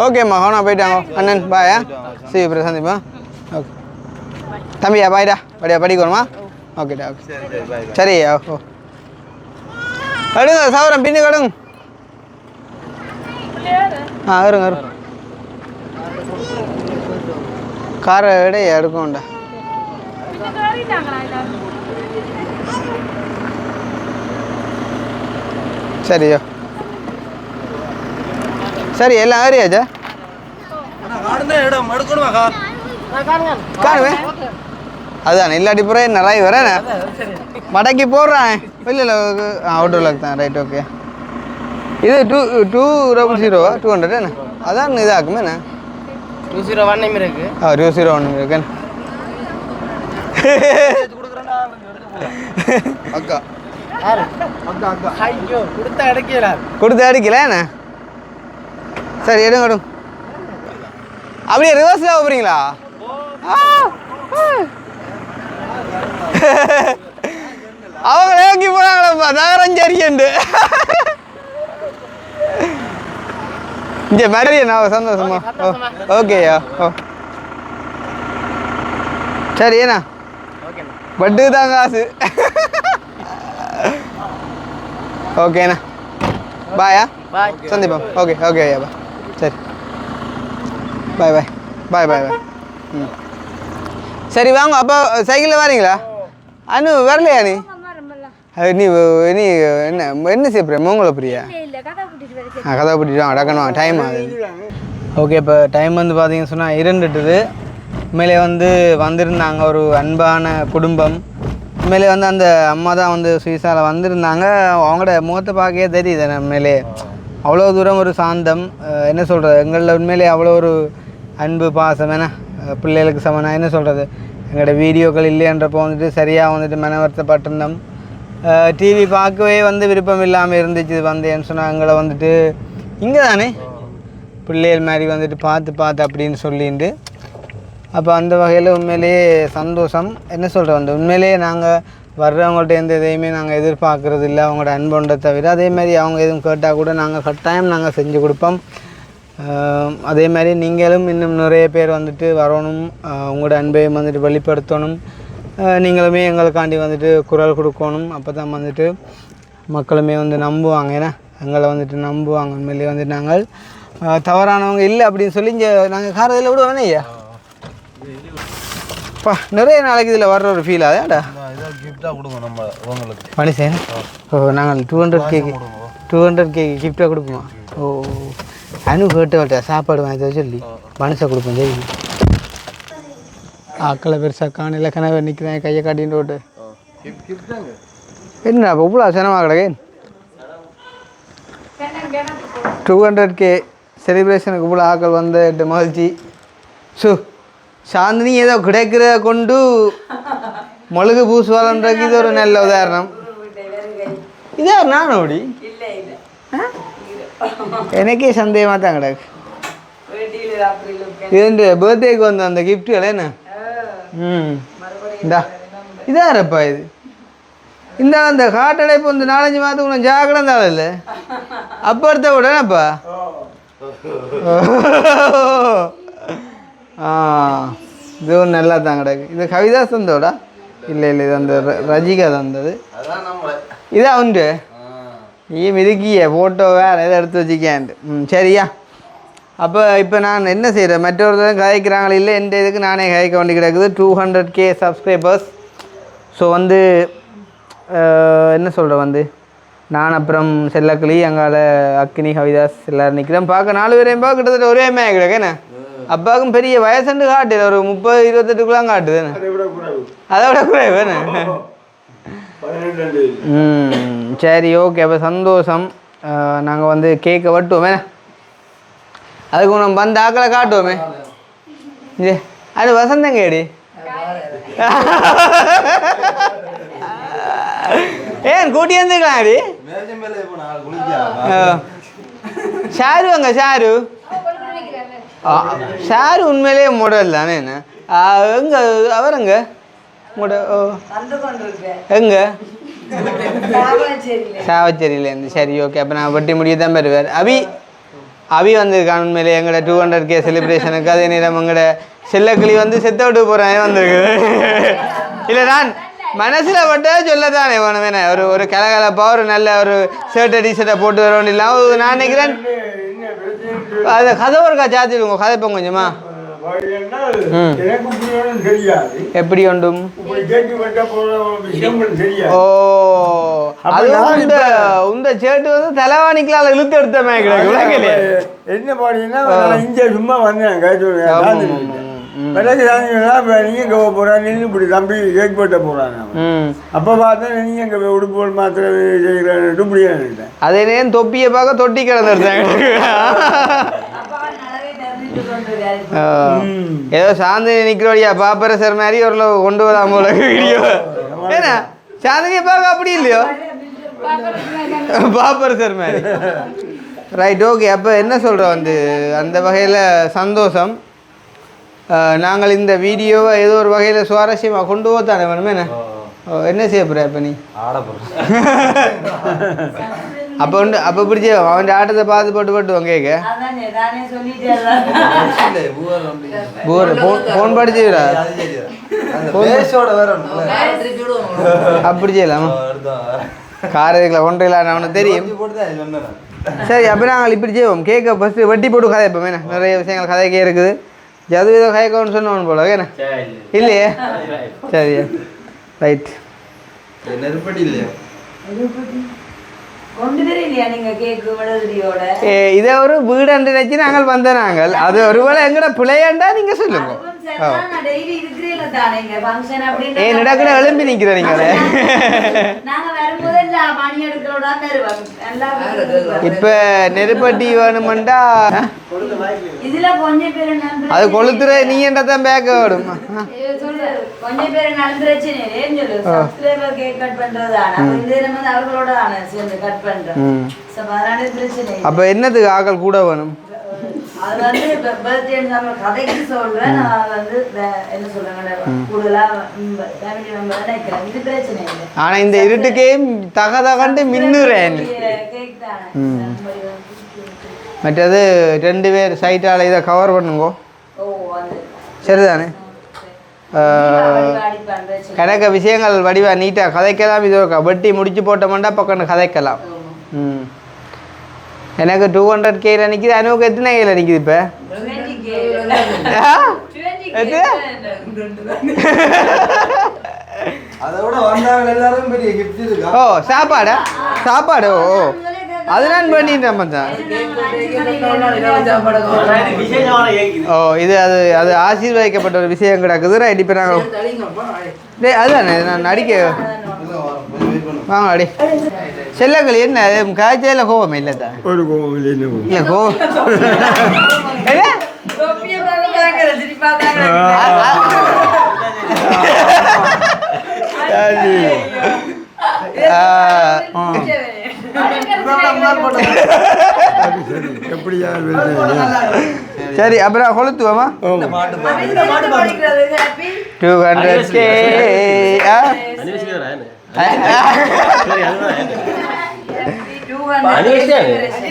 ஓகேம்மா ஹோனா போயிட்டாங்க அண்ணன் பாயா சரி பிறகு சந்திப்பா. ஓகே தம்பியா பாய்டா வடியா படிக்கணுமா? ஓகேடா ஓகே சரியா. ஓ அடுங்க சவரம் பின்னு கடுங்க. இருங்க இருங்க காரை விட எடுக்கும்டா. சரியோ சரி எல்லாம் ஏறியாச்சா? காணுவே அதுதான் இல்லாட்டி புற நிறைய வரேன் மடக்கி போடுறான் இல்லை அவுட்டோர் தான். ரைட் ஓகே இது 200 200 என்ன அதான் இதாக்குமே என்ன 201 இருக்கு. 201 இருக்கு. அக்கா ஐயோ கொடுத்து அடிக்கல என்ன? சரி எடுங்க எடுங்க. அப்படியே ரிவர்ஸில் போகிறீங்களா? அவங்க ஏங்கி போனாங்களப்பா நகரஞ்சரியண்டு இங்கே மரிய நான் சந்தோஷமா. ஓகேயா. ஓ சரி ஏண்ணா பட்டு தான் காசு. ஓகேண்ணா பாயா சந்திப்போம். ஓகே ஓகே ஐயா பா சரி பாய் பாய் பாய் பாய் பாய். ம் சரி வாங்க அப்போ சைக்கிளில் வரீங்களா? அனு வரலையா நீ? நீ நீ என்ன என்ன செய்ய மோங்கலை பிரியா? கதை கூட்டிட்டு வாங்க டக்குன்னு டைம் ஆகுது. ஓகே இப்போ டைம் வந்து பார்த்தீங்கன்னு சொன்னால் 2 உண்மையிலே வந்து வந்திருந்தாங்க ஒரு அன்பான குடும்பம். உண்மையிலே வந்து அந்த அம்மா தான் வந்து சுவிஸாவில் வந்திருந்தாங்க. அவங்களோட முகத்தை பார்க்கவே தெரியுது உண்மையிலே அவ்வளோ தூரம் ஒரு சாந்தம். என்ன சொல்கிறது எங்களில் உண்மையிலே அவ்வளோ ஒரு அன்பு பாசம் என்ன பிள்ளைகளுக்கு சமனா என்ன சொல்கிறது எங்களோட வீடியோக்கள் இல்லைன்றப்போ வந்துட்டு சரியாக வந்துட்டு மன வருத்தப்பட்டிருந்தோம். டிவி பார்க்கவே வந்து விருப்பம் இல்லாமல் இருந்துச்சு. வந்தேன்னு சொன்னால் எங்களை வந்துட்டு இங்கே தானே பிள்ளைகள் மாதிரி வந்துட்டு பார்த்து அப்படின்னு சொல்லிட்டு அப்போ அந்த வகையில் உண்மையிலேயே சந்தோஷம். என்ன சொல்கிறோம் வந்து உண்மையிலேயே நாங்கள் வர்றவங்கள்ட்ட எந்த இதையுமே நாங்கள் எதிர்பார்க்குறது இல்லை அவங்களோட அன்பொன்றை தவிர. அதேமாதிரி அவங்க எதுவும் கேட்டால் கூட நாங்கள் கட்டாயம் நாங்கள் செஞ்சு கொடுப்போம். அதே மாதிரி நீங்களும் இன்னும் நிறைய பேர் வந்துட்டு வரணும், உங்களோட அன்பையும் வந்துட்டு வெளிப்படுத்தணும். நீங்களுமே எங்களுக்காண்டி வந்துட்டு குரல் கொடுக்கணும். அப்போ தான் வந்துட்டு மக்களுமே வந்து நம்புவாங்க. ஏன்னா எங்களை வந்துட்டு நம்புவாங்க. உண்மையிலேயே வந்துட்டு நாங்கள் தவறானவங்க இல்லை அப்படின்னு சொல்லி இங்கே நாங்கள் காரதில் விட வேணே ஐயா அப்பா நிறைய நாளைக்கு இதில் வர்ற ஒரு ஃபீல் ஆகுதுடா. மனுஷன் ஓ நாங்கள் 200K கிஃப்டாக கொடுப்போமா? ஓ அனு கேட்டு சாப்பாடு வாங்கி சொல்லி மனுஷன் கொடுப்போம். சரி ஆக்களை பெருசாக காணில கனவை நிற்கிறேன் கையை காட்டின்னு ரோட்டு என்ன அப்போ இவ்வளோ சினமாக கிடக்கு. 200K செலிப்ரேஷனுக்கு இவ்வளோ ஆக்கள் வந்து மகிழ்ச்சி. சாந்தினி ஏதோ கிடைக்கிற கொண்டு மொழுகு பூசுவாளன்றதுக்கு இது ஒரு நல்ல உதாரணம். இதே ஒரு நானோடி எனக்கே சந்தேகமாக தான் கிடக்கு. இது பர்த்டேக்கு வந்து அந்த கிஃப்ட்டுகள் என்ன இந்தா இதாரப்பா இது இந்த அந்த ஹார்ட் அடைப்பு வந்து 4-5 மாதத்துக்கு கொஞ்சம் ஜாக்கிரம் தாள் இல்லை அப்போ எடுத்த உடனேப்பா. இதுவும் நல்லா தான் கிடக்கு. இது கவிதா தந்தோடா? இல்லை இது அந்த ரஜிகா தந்தது. இதான் உண்டு நீ மிதுக்கிய ஃபோட்டோ வேறு எதை எடுத்து வச்சுக்கேன்ட்டு. சரியா அப்போ இப்போ நான் என்ன செய்கிறேன் மற்றொருத்தரும் கதைக்கிறாங்களே இல்லை எந்த இதுக்கு நானே கதைக்க வேண்டி கிடக்குது. 200K subscribers. ஸோ வந்து என்ன சொல்கிறேன் வந்து நான் அப்புறம் செல்லக்கிளி அங்கால அக்கினி கவிதாஸ் எல்லோரும் நிற்கிறேன் பார்க்க 4 பேரையும் பார்க்க கிட்டத்தட்ட ஒரே மேய கிடக்கு. என்ன அப்பாவுக்கும் பெரிய வயசுண்டு காட்டுது ஒரு 30-28க்குலாம் காட்டுது. என்ன அதை விட குறைவு என்ன சரி ஓகே அப்போ சந்தோஷம். நாங்கள் வந்து கேக்கை வெட்டுவோமே, அதுக்கு நம்ம வந்து ஆக்களை காட்டுவோமே. இது அது வசந்தங்கேடி ஏன் கூட்டி வந்துக்கலாம் அடி ஷாரு அங்க ஷாரு ஷாரு உண்மையிலேயே மாடல் தானே என்ன எங்க அவருங்க எங்க சாவச்சேரியிலேருந்து. சரி ஓகே அப்போ நான் வட்டி முடிய தான் பெறுவார். அவி வந்திருக்கான் உண்மையிலே எங்களோட 200K செலிப்ரேஷனுக்கு. அதே நேரம் எங்களோட செல்லக்கிளி வந்து செத்த விட்டு போகிறேன் வந்திருக்கு. இல்லை நான் மனசில் பட்டே சொல்லத்தானே வேணும் வேணே ஒரு கலகலப்பாக ஒரு நல்ல ஒரு ஷர்ட்டை டிஷர்ட்டை போட்டு வர வேண்டிய இல்லாமல் நான் நினைக்கிறேன் அதை கதை ஒருக்கா சாத்திடுங்க கதைப்போம் கொஞ்சமா. எப்படி ஒன்றும் ஓ அது உந்த சேட்டு வந்து தலைவாணிக்கலால் இழுத்து எடுத்தமே கிடையாது என்ன பாடினா இங்கே சும்மா வந்தேன் நீங்க போறாங்க இப்படி தம்பி கேக் போட்ட போறாங்க. அப்ப பார்த்தா நீங்க எங்க உடுப்போல் மாத்திரை செய்யறான்னு முடியாது. அதே நேரம் தொப்பியை பார்க்க தொட்டி கிடந்துருந்தாங்க. ஏதோ சாந்தினி நிக்கிறோடியா பாப்பர சார் மாதிரி ஒரு கொண்டு வராம போல வீடியோ. ஏன்னா சாந்தினியை பார்க்க அப்படி இல்லையோ பாப்பர் சார் மாதிரி. ரைட் ஓகே அப்போ என்ன சொல்கிறோம் வந்து அந்த வகையில் சந்தோஷம். நாங்கள் இந்த வீடியோவை ஏதோ ஒரு வகையில் சுவாரஸ்யமாக கொண்டு போத்தானே வேணுமே. என்ன செய்ய போகிற இப்போ நீ அப்போ உண்டு அப்போ பிடிச்ச அவன் ஆட்டத்தை பார்த்து போட்டு கேட்க ஃபோன் படிச்சுடா அப்படி செய்யலாமா காரதில் ஒன்றையில் அவனுக்கு தெரியும். சரி அப்போ நாங்கள் இப்படி செய்வோம் கேட்க ஃபஸ்ட்டு வட்டி போட்டு கதை இப்போ நிறைய விஷயங்கள் கதைக்கே இருக்குது. ஜது ஏதோ கதைக்கணும்னு சொன்னவன் போல ஏன்னா இல்லையே. சரி ரைட் நெருப்படி இல்லையா இதை ஒரு வீடு நினைச்சு நாங்கள் வந்த நாங்கள் அது ஒருவேளை எங்கட பிள்ளையாண்டா நீங்க சொல்லுங்க. ஏன் இடத்துல எழும்பி நிக்கிற நீங்க இப்ப நெருப்பட்டி வேணுமெண்டா அது கொளுத்துற நீ என்றதான் பேக்க வேணும். அப்ப என்னதுக்கு ஆக்கள் கூட வேணும். ஆனா இந்த இருட்டுக்கே தகதகண்டு மின்னுறேன். மற்றது 2 பேர் சைட்டால இதை கவர் பண்ணுங்கோ சரிதானே. கணக்க விஷயங்கள் வடிவா நீட்டாக கதைக்கலாம். இது வட்டி முடிச்சு போட்டோம்னா பக்கம் கதைக்கலாம். எனக்கு 200K நிற்கிது. அனுவுக்கு எத்தனை கையில் நிற்கிது இப்போ ஓ சாப்பாடா சாப்பாடு ஓ அது நான் பண்ணிட்டேன் மச்சான். ஓ இது அது அது ஆசீர்வதிக்கப்பட்ட ஒரு விஷயம் கிடக்குது. ரைட் இப்போ நாங்கள் டே அதுதானே நான் நடிக்க வாங்க அடி செல்லங்கள் என்ன காய்ச்சல கோவம் இல்லை தான் ஒரு கோவம் இல்லை கோவம் சரி அப்புறம் கொளுத்துவோமா 200K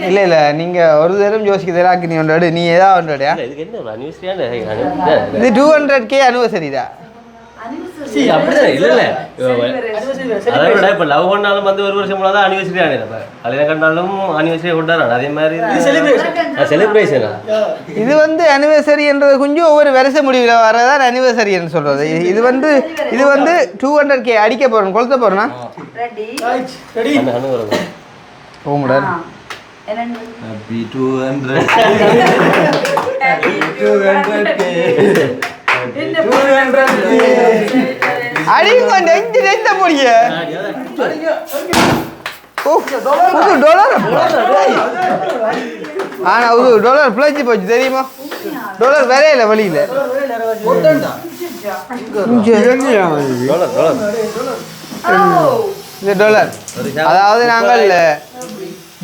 இல்ல இல்ல நீங்க ஒரு தரம் யோசிக்கிறதாக்கு நீ ஒன்றாடு நீ ஏதாவது ஒன்றாடியா இது 200K அனிவர்சரி தான். அப்படிதான் இல்ல அதை விட இப்ப லவ் பண்ணாலும் வந்து ஒரு வருஷம் தான் அனிவர்சரி ஆனது. கல்யாணம் கண்டாலும் அனிவர்சரி கொண்டாடுறாங்க. அதே மாதிரி செலிப்ரேஷன் இது வந்து அனிவர்சரி என்றது கொஞ்சம் ஒவ்வொரு வருஷ முடிவில் வரதான் அனிவர்சரின்னு சொல்றது. இது வந்து 200K அடிக்க போறோம் கொளுத்த போறோம்னா போங்கடா. அடிங்க நெஞ்ச போடிய டாலர் ஆனா டாலர் பிழைச்சி போச்சு தெரியுமா டாலர் வரையில வழியில இந்த டாலர் அதாவது நாங்கள்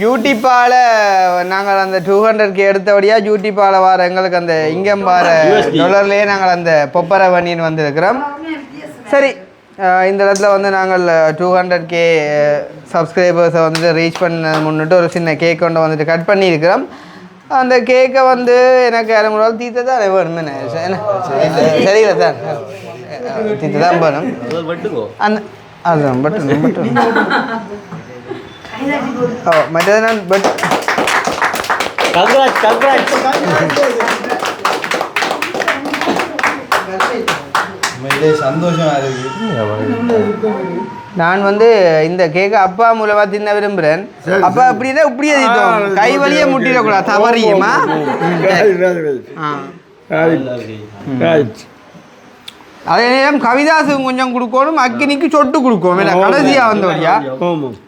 யூடியூப்பால் நாங்கள் அந்த 200K எடுத்தபடியாக யூடியூப்பால் வர எங்களுக்கு அந்த இங்கம் வர டாலர்லேயே நாங்கள் அந்த பொப்பரை வண்டின்னு வந்திருக்கிறோம் சரி இந்த இடத்துல வந்து நாங்கள் 200K சப்ஸ்கிரைபர்ஸை வந்துட்டு ரீச் பண்ண முன்னிட்டு ஒரு சின்ன கேக் கொண்டு வந்துட்டு கட் பண்ணியிருக்கிறோம் அந்த கேக்கை வந்து எனக்கு 200 ரூபா தீர்த்த தான் வேணுமே சரியில்லை சார் தீர்த்து தான் வேணும் அந்த அதுதான் பட்டு ஓ மற்றது நான் பட் சந்தோஷமா இருக்கு நான் வந்து இந்த கேக்கை அப்பா மூலமா தின்ன விரும்புகிறேன் அப்பா அப்படின்னா இப்படியே தீத்தோம் கை வழியே முட்டிடக்கூடாது தவறியுமா அதே நேரம் கவிதாசுக்கு கொஞ்சம் கொடுக்கணும் அக்கினிக்கு சொட்டு கொடுக்கும் இல்லை கடைசியாக வந்தோடியா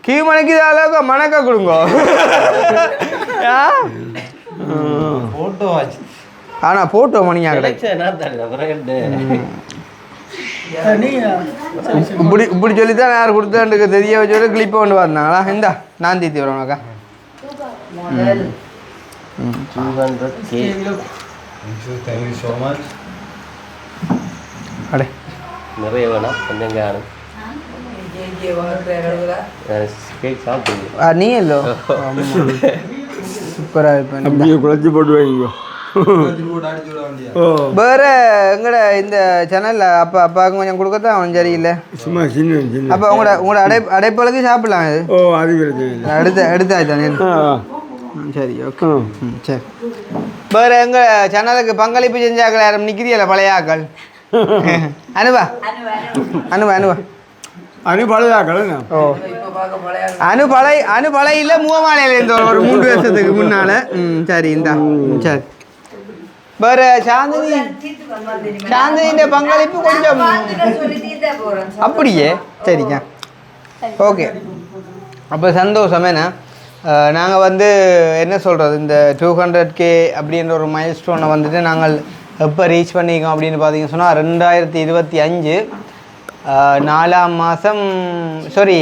கீமனைக்கு அளவுக்கு மணக்க கொடுங்க ஆனால் போட்டோ மணியா இப்படி இப்படி சொல்லித்தான் யார் கொடுத்தாண்டுக்கு தெரிய வச்சு கிளிப்பை கொண்டு வந்தாங்களா இந்தா நான் தீத்தி வரேன் தேங்க்யூ ஸோ மச் அடே நிறைய வேணாம் கொஞ்சம் காணும் கேக் சாப்பிடுங்க நீ இல்லோ சூப்பராக இருப்பேன் அப்படியே குழச்சி போட்டு வைங்க வேற எங்கட இந்த சேனல்ல அப்பாவுக்கு கொஞ்சம் கொடுக்கத்தான் அவன் சரியில்லை சும்மா சின்ன சின்ன அப்போ உங்களோட அடைப்பழக்கு சாப்பிடலாம் இது அது பிரச்சனை எடுத்தாச்சு சரி ஓகே சரி வேற எங்கள் சேனலுக்கு பங்களிப்பு செஞ்சாக்கள் யாரும் நிற்கிறீங்களா பழைய ஆக்கள் அனுபா பழையாக்கள் ஓ அனுபலையில் மூவமாலையில் இருந்த ஒரு 3 வருஷத்துக்கு முன்னால் சரி இந்தா சரி வேற சாந்தினின்ற பங்களிப்பு கொஞ்சம் அப்படியே சரிங்க ஓகே அப்போ சந்தோஷம் என்ன நாங்கள் வந்து என்ன சொல்கிறது இந்த 200K அப்படின்ற ஒரு மைல் ஸ்டோனை வந்துட்டு நாங்கள் எப்போ ரீச் பண்ணிக்கோம் அப்படின்னு பார்த்தீங்கன்னு சொன்னால் 2025 4ஆம் மாதம் சாரி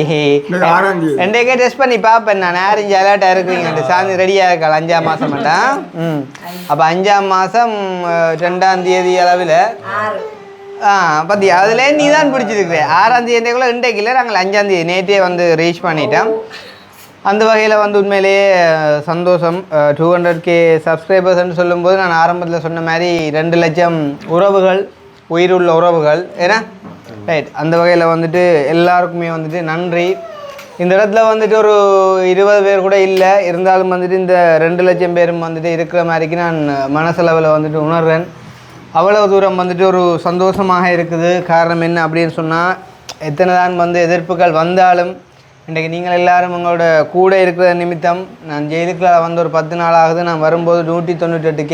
2K டெஸ்ட் பண்ணி பார்ப்பேன் நான் ஆரஞ்சு அலர்ட்டாக இருக்கிறீங்க சாந்தி ரெடியாக இருக்காள் 5ஆம் மாதம் மட்டும் அப்போ 5ஆம் மாதம் 2ஆம் தேதி அளவில் பார்த்தியா அதில் நீ தான் பிடிச்சிருக்கிறேன் 6ஆம் தேதிக்குள்ளே இன்றைக்கு இல்லை நாங்கள் 5ஆம் தேதி நேற்றே வந்து ரீச் பண்ணிட்டோம் அந்த வகையில் வந்து உண்மையிலேயே சந்தோஷம் 200K சப்ஸ்கிரைபர்ஸ்ன்னு சொல்லும்போது நான் ஆரம்பத்தில் சொன்ன மாதிரி 2 லட்சம் உறவுகள் உயிருள்ள உறவுகள் ஏன்னா ரைட் அந்த வகையில் வந்துட்டு எல்லாருக்குமே வந்துட்டு நன்றி இந்த இடத்துல வந்துட்டு ஒரு 20 பேர் கூட இல்லை இருந்தாலும் வந்துட்டு இந்த 2 லட்சம் பேரும் வந்துட்டு இருக்கிற மாதிரிக்கு நான் மனசளவில் வந்துட்டு உணர்றேன் அவ்வளவு தூரம் வந்துட்டு ஒரு சந்தோஷமாக இருக்குது காரணம் என்ன அப்படின்னு சொன்னால் எத்தனை தான் வந்து எதிர்ப்புகள் வந்தாலும் இன்றைக்கு நீங்கள் எல்லோரும் உங்களோட கூட இருக்கிற நிமித்தம் நான் ஜெயிலுக்குள்ள வந்து ஒரு 10 நாள் ஆகுது நான் வரும்போது 198K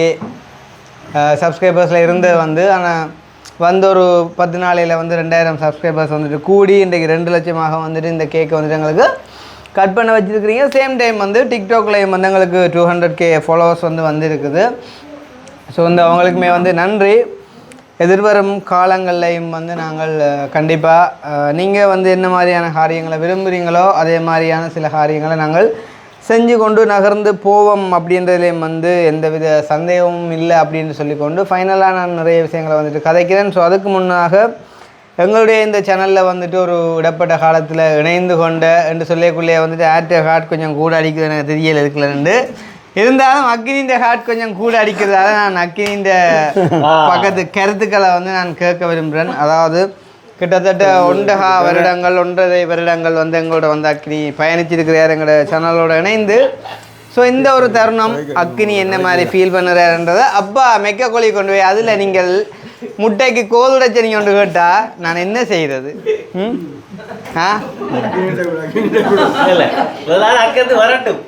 சப்ஸ்கிரைபர்ஸில் இருந்து வந்து ஆனால் வந்து ஒரு 10 நாளையில் வந்து 2000 சப்ஸ்கிரைபர்ஸ் வந்துட்டு கூடி இன்றைக்கு 2 லட்சமாக வந்துட்டு இந்த கேக்கை வந்துட்டு எங்களுக்கு கட் பண்ண வச்சுருக்கிறீங்க சேம் டைம் வந்து டிக்டாக்லேயும் வந்து எங்களுக்கு 200K ஃபாலோவர்ஸ் வந்து வந்திருக்குது ஸோ வந்து அவங்களுக்குமே வந்து நன்றி எதிர்வரும் காலங்கள்லையும் வந்து நாங்கள் கண்டிப்பாக நீங்கள் வந்து என்ன மாதிரியான காரியங்களை விரும்புகிறீங்களோ அதே மாதிரியான சில காரியங்களை நாங்கள் செஞ்சு கொண்டு நகர்ந்து போவோம் அப்படின்றதுலேயும் வந்து எந்தவித சந்தேகமும் இல்லை அப்படின்னு சொல்லிக்கொண்டு ஃபைனலாக நான் நிறைய விஷயங்களை வந்துட்டு கதைக்கிறேன் ஸோ அதுக்கு முன்னாக எங்களுடைய இந்த சேனலில் வந்துட்டு ஒரு இடப்பட்ட காலத்தில் இணைந்து கொண்ட என்று சொல்லிக்குள்ளே வந்துட்டு ஆக்டிவ் ஹார்ட் கொஞ்சம் கூட அடிக்குது எனக்கு தெரியல இருக்குல்லண்டு இருந்தாலும் அக்கினின்ற ஹார்ட் கொஞ்சம் கூட அடிக்கிறதால நான் அக்கினின்ற பக்கத்து கருத்துக்களை வந்து நான் கேட்க விரும்புகிறேன் அதாவது கிட்டத்தட்ட 1.5 வருடங்கள் வந்து எங்களோட வந்து அக்கினி பயணிச்சிருக்கிறார் எங்களோட சேனலோட இணைந்து ஸோ இந்த ஒரு தருணம் அக்கினி என்ன மாதிரி ஃபீல் பண்ணுறாருன்றதை அப்பா மெக்க கோழி கொண்டு போய் அதில் நீங்கள் முட்டைக்கு கோதுடைச்சனி கொண்டு கேட்டால் நான் என்ன செய்கிறது வரட்டும்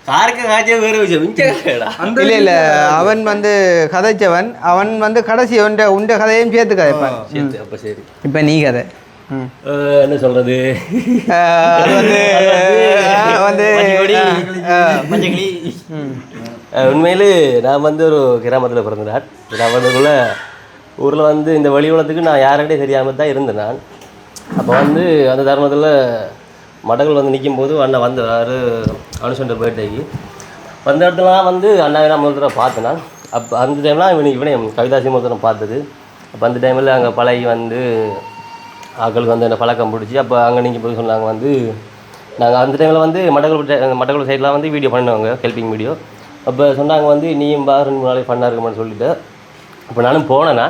காருக்கு காய்ச்சே வேறு விஷயம் மிச்சடா இல்லை இல்லை அவன் வந்து கதைச்சவன் அவன் வந்து கடைசி உண்ட கதையும் சேர்த்து கதைப்பான் சரி அப்போ சரி இப்போ நீ கதை என்ன சொல்றது அது வந்து உண்மையிலே நான் வந்து ஒரு கிராமத்தில் பிறந்தேன் கிராமத்துக்குள்ள ஊரில் வந்து இந்த வெளி உலகத்துக்கு நான் யார்கிட்டையும் தெரியாமல் தான் இருந்தேன் நான் அப்போ வந்து அந்த தருணத்தில் மடங்கள் வந்து நிற்கும் போது அண்ணன் வந்தார் அனுஷன் பர்த்டேக்கு வந்த இடத்துலலாம் வந்து அண்ணாவை நான் முதல் தடவை பார்த்தேன் நான் அப்போ அந்த டைம்லாம் இவனே கவிதாசி முதல் தடவை பார்த்தது அப்போ அந்த டைமில் அங்கே பழகி வந்து ஆக்களுக்கு வந்து என்ன பழக்கம் பிடிச்சி அப்போ அங்கே நீங்கள் போய் சொன்னாங்க வந்து நாங்கள் அந்த டைமில் வந்து மட்டக்குளம் சைட்லாம் வந்து வீடியோ பண்ணுவாங்க ஹெல்பிங் வீடியோ அப்போ சொன்னாங்க வந்து நீயும் பா 2 நாளைக்கு ஃபன்னாக இருக்குமான்னு சொல்லிட்டு அப்போ நானும் போனேன்னா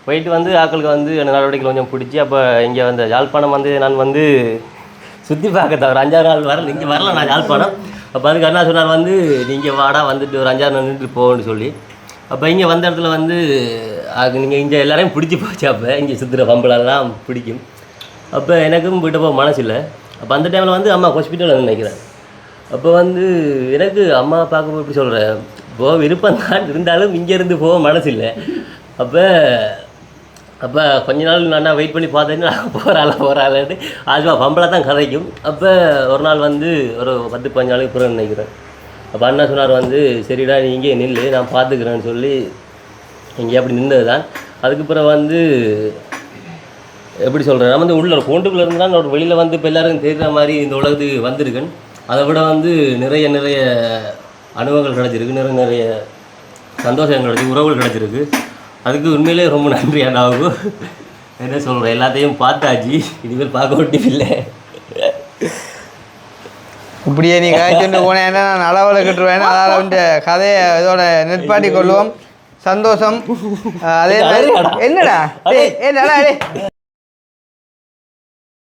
போயிட்டு வந்து ஆக்களுக்கு வந்து என்ன நடவடிக்கைகள் கொஞ்சம் பிடிச்சி அப்போ இங்கே வந்து யாழ்ப்பாணம் வந்து நான் வந்து சுற்றி பார்க்க தவிர 5-6 நாள் வரல இங்கே வரல நான் யாழ்ப்பாணம் அப்போ அதுக்கு அண்ணா சொன்னார் வந்து நீங்கள் வாடா வந்துட்டு ஒரு 5-6 நாள் நின்றுட்டு போகணுன்னு சொல்லி அப்போ இங்கே வந்த இடத்துல வந்து அது நீங்கள் இங்கே எல்லாரையும் பிடிச்சி போச்சு அப்போ இங்கே சுற்றுற பம்பளெல்லாம் பிடிக்கும் அப்போ எனக்கும் போய்ட்டு போக மனசு இல்லை அப்போ அந்த டைமில் வந்து அம்மா ஹாஸ்பிட்டலில் நினைக்கிறேன் அப்போ வந்து எனக்கு அம்மா பார்க்க எப்படி சொல்கிறேன் போக விருப்பம் தான் இருந்தாலும் இங்கேருந்து போக மனசு இல்லை அப்போ கொஞ்ச நாள் நான் வெயிட் பண்ணி பார்த்தேன்னு போகிறாள்ட்டு ஆஜ்மா பம்பளை தான் கதைக்கும் அப்போ ஒரு நாள் வந்து ஒரு 10-15 நாளுக்கு பிறகு நினைக்கிறேன் அப்போ அண்ணா சொன்னார் வந்து சரிடா நீ இங்கே நில்லு நான் பார்த்துக்கிறேன்னு சொல்லி இங்கே அப்படி நின்றது தான் அதுக்கு பிறகு வந்து எப்படி சொல்கிறேன் நான் வந்து உள்ள ஒரு கூண்டுக்குள்ளே இருந்தால் ஒரு வெளியில் வந்து இப்போ எல்லாருக்கும் தெரிகிற மாதிரி இந்த உலகத்துக்கு வந்திருக்கேன் அதை விட வந்து நிறைய அனுபவங்கள் கிடச்சிருக்கு நிறைய சந்தோஷங்கள் கிடச்சி உறவுகள் கிடச்சிருக்கு அதுக்கு உண்மையிலே ரொம்ப நன்றி அண்ணாவுக்கும் என்ன சொல்கிறேன் எல்லாத்தையும் பார்த்தாச்சு இனிமேல் பார்க்க வேண்டியதில்லை இப்படியே நீ காய்ச்சொண்டு போனேன்னா நான் அளவில் கட்டுருவேன் அதனால் வந்து கதையை இதோட நிற்பாட்டி கொள்வோம் சந்தோஷம் அதே மாதிரி என்னடா என்னடா